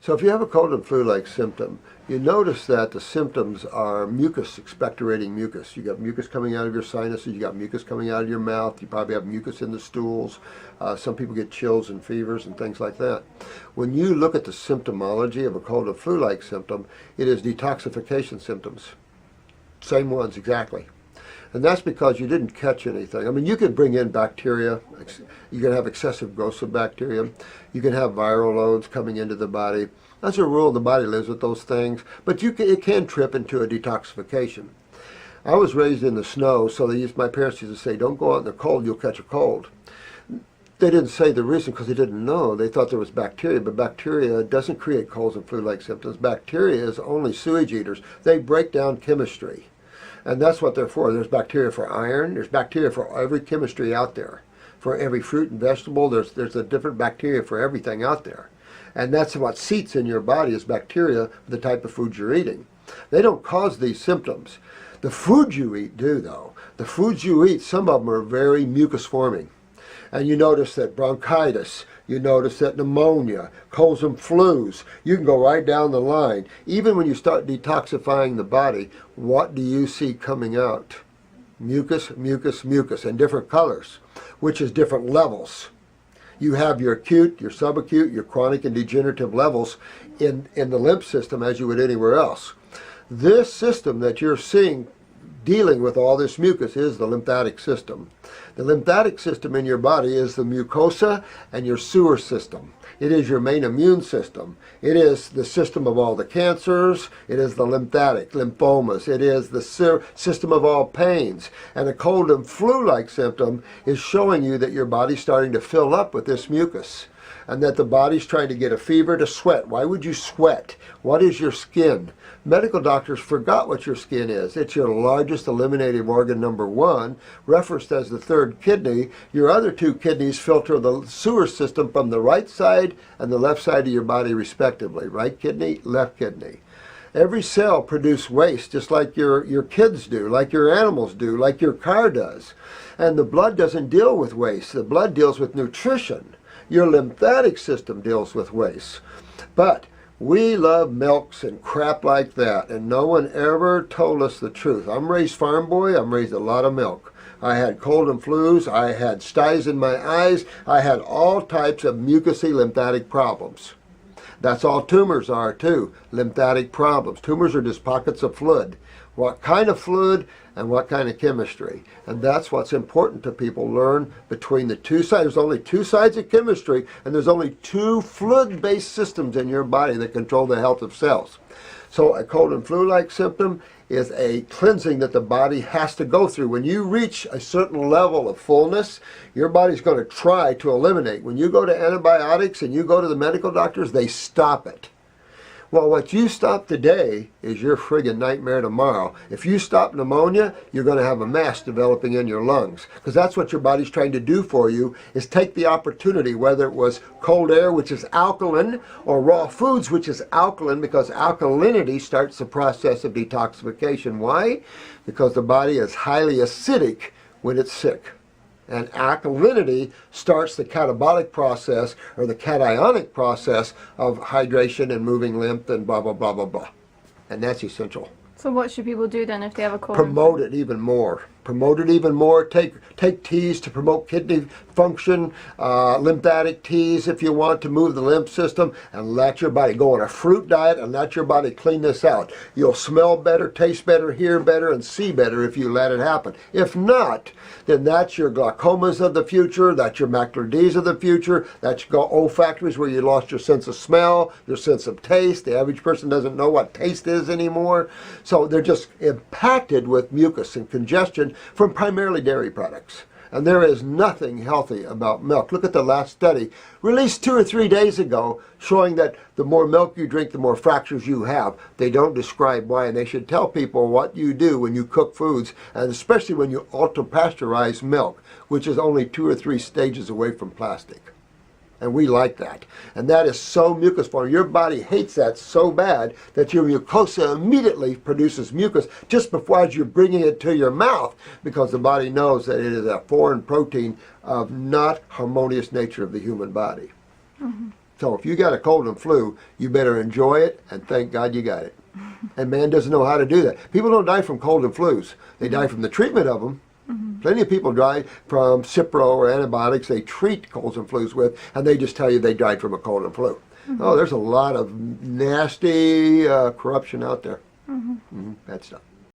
So if you have a cold and flu-like symptom, you notice that the symptoms are mucus, expectorating mucus. You got mucus coming out of your sinuses, you got mucus coming out of your mouth, you probably have mucus in the stools. Some people get chills and fevers and things like that. When you look at the symptomology of a cold and flu-like symptom, it is detoxification symptoms. Same ones exactly. And that's because you didn't catch anything. I mean, you can bring in bacteria. You can have excessive growth of bacteria. You can have viral loads coming into the body. As a rule, the body lives with those things, but it can trip into a detoxification. I was raised in the snow, so my parents used to say, don't go out in the cold, you'll catch a cold. They didn't say the reason because they didn't know. They thought there was bacteria, but bacteria doesn't create colds and flu-like symptoms. Bacteria is only sewage eaters. They break down chemistry. And that's what they're for. There's bacteria for iron. There's bacteria for every chemistry out there. For every fruit and vegetable, there's a different bacteria for everything out there. And that's what seats in your body is bacteria for the type of food you're eating. They don't cause these symptoms. The food you eat do, though. The foods you eat, some of them are very mucus forming. And you notice that bronchitis, you notice that pneumonia, colds and flus, you can go right down the line. Even when you start detoxifying the body, what do you see coming out? Mucus, mucus, mucus, and different colors, which is different levels. You have your acute, your subacute, your chronic and degenerative levels in the lymph system as you would anywhere else. This system that you're seeing dealing with all this mucus is the lymphatic system. The lymphatic system in your body is the mucosa and your sewer system. It is your main immune system. It is the system of all the cancers. It is the lymphatic, lymphomas. It is the system of all pains. And a cold and flu-like symptom is showing you that your body's starting to fill up with this mucus, and that the body's trying to get a fever to sweat. Why would you sweat? What is your skin? Medical doctors forgot what your skin is. It's your largest eliminative organ, number one, referenced as the third kidney. Your other two kidneys filter the sewer system from the right side and the left side of your body respectively. Right kidney, left kidney. Every cell produces waste just like your kids do, like your animals do, like your car does. And the blood doesn't deal with waste. The blood deals with nutrition. Your lymphatic system deals with waste. But we love milks and crap like that, and no one ever told us the truth. I'm raised farm boy. I'm raised a lot of milk. I had cold and flus. I had styes in my eyes. I had all types of mucousy lymphatic problems. That's all tumors are too, lymphatic problems. Tumors are just pockets of fluid. What kind of fluid and what kind of chemistry. And that's what's important to people learn between the two sides. There's only two sides of chemistry, and there's only two fluid-based systems in your body that control the health of cells. So a cold and flu-like symptom is a cleansing that the body has to go through. When you reach a certain level of fullness, your body's going to try to eliminate. When you go to antibiotics and you go to the medical doctors, they stop it. Well, what you stop today is your friggin' nightmare tomorrow. If you stop pneumonia, you're going to have a mass developing in your lungs, because that's what your body's trying to do for you, is take the opportunity, whether it was cold air, which is alkaline, or raw foods, which is alkaline, because alkalinity starts the process of detoxification. Why? Because the body is highly acidic when it's sick. And alkalinity starts the catabolic process, or the cationic process of hydration and moving lymph and blah, blah, blah, blah, blah. And that's essential. So what should people do then if they have a cold? Promote it even more. Promote it even more. Take teas to promote kidney function, lymphatic teas if you want to move the lymph system, and let your body go on a fruit diet and let your body clean this out. You'll smell better, taste better, hear better, and see better if you let it happen. If not, then that's your glaucomas of the future, that's your macular Ds of the future, that's your olfactories where you lost your sense of smell, your sense of taste. The average person doesn't know what taste is anymore. So they're just impacted with mucus and congestion from primarily dairy products. And there is nothing healthy about milk. Look at the last study released 2 or 3 days ago showing that the more milk you drink, the more fractures you have. They don't describe why, and they should tell people what you do when you cook foods, and especially when you ultra-pasteurize milk, which is only 2 or 3 stages away from plastic. And we like that. And that is so mucus forming. Your body hates that so bad that your mucosa immediately produces mucus just before you're bringing it to your mouth, because the body knows that it is a foreign protein of not harmonious nature of the human body. Mm-hmm. So if you got a cold and flu, you better enjoy it and thank God you got it. And man doesn't know how to do that. People don't die from cold and flus. They die from the treatment of them. Plenty of people die from Cipro or antibiotics they treat colds and flus with, and they just tell you they died from a cold and flu. Oh, there's a lot of nasty corruption out there. Bad stuff.